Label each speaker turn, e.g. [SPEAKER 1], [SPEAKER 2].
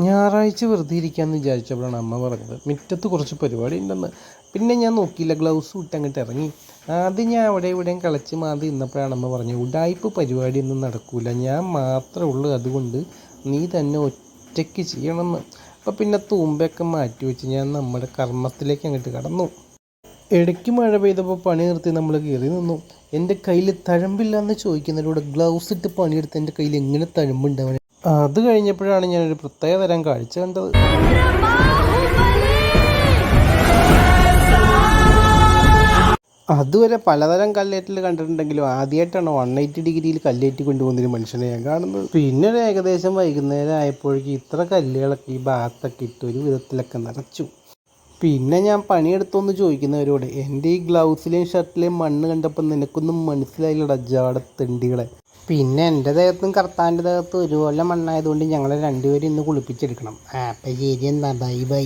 [SPEAKER 1] ഞായറാഴ്ച വെറുതെ ഇരിക്കാമെന്ന് വിചാരിച്ചപ്പോഴാണ് അമ്മ പറഞ്ഞത് മുറ്റത്ത് കുറച്ച് പരിപാടി ഉണ്ടെന്ന്. പിന്നെ ഞാൻ നോക്കിയില്ല, ഗ്ലൗസ് ഇട്ട് അങ്ങോട്ട് ഇറങ്ങി. ആദ്യം ഞാൻ അവിടെ ഇവിടെയും കളിച്ച് മാന്തി ഇന്നപ്പോഴാണ് അമ്മ പറഞ്ഞത്, ഉഡായിപ്പ് പരിപാടിയൊന്നും നടക്കൂല, ഞാൻ മാത്രമേ ഉള്ളൂ, അതുകൊണ്ട് നീ തന്നെ ഒറ്റയ്ക്ക് ചെയ്യണമെന്ന്. അപ്പം പിന്നെ തൂമ്പയൊക്കെ മാറ്റി വെച്ച് ഞാൻ നമ്മുടെ കർമ്മത്തിലേക്ക് അങ്ങോട്ട് കടന്നു. ഇടയ്ക്ക് മഴ പെയ്തപ്പോൾ പണി നിർത്തി നമ്മൾ കയറി നിന്നു. എൻ്റെ കയ്യിൽ തഴമ്പില്ല എന്ന് ചോദിക്കുന്നതിലൂടെ ഗ്ലൗസ് ഇട്ട് പണിയെടുത്ത് എൻ്റെ കയ്യിൽ എങ്ങനെ തഴമ്പുണ്ടാവണേ. അത് കഴിഞ്ഞപ്പോഴാണ് ഞാനൊരു പ്രത്യേക തരം കാഴ്ച കണ്ടത്. അതുവരെ പലതരം കല്ലേറ്റിൽ കണ്ടിട്ടുണ്ടെങ്കിലും ആദ്യമായിട്ടാണ് 180 ഡിഗ്രിയിൽ കല്ലേറ്റി കൊണ്ടുപോകുന്നൊരു മനുഷ്യനെ ഞാൻ കാണുന്നത്. പിന്നെ ഒരു ഏകദേശം വൈകുന്നേരം ആയപ്പോഴേക്കും ഇത്ര കല്ലുകളൊക്കെ ഈ ഭാഗത്തൊക്കെ ഇട്ട് ഒരു വിധത്തിലൊക്കെ നിറച്ചു. പിന്നെ ഞാൻ പണിയെടുത്തോന്ന് ചോദിക്കുന്നവരോട്, എൻ്റെ ഈ ഗ്ലൗസിലെയും ഷർട്ടിലെയും മണ്ണ് കണ്ടപ്പോൾ നിനക്കൊന്നും മനസ്സിലായില്ലടാ ജാടത്തെണ്ടികളെ. പിന്നെ എൻ്റെ ദേഹത്തും കർത്താൻ്റെ ദേഹത്തും ഒരുപോലെ മണ്ണായതുകൊണ്ട് ഞങ്ങളെ രണ്ടുപേരും ഇന്ന് കുളിപ്പിച്ചെടുക്കണം. അപ്പം ശരി, എന്നാ ബൈ ബൈ.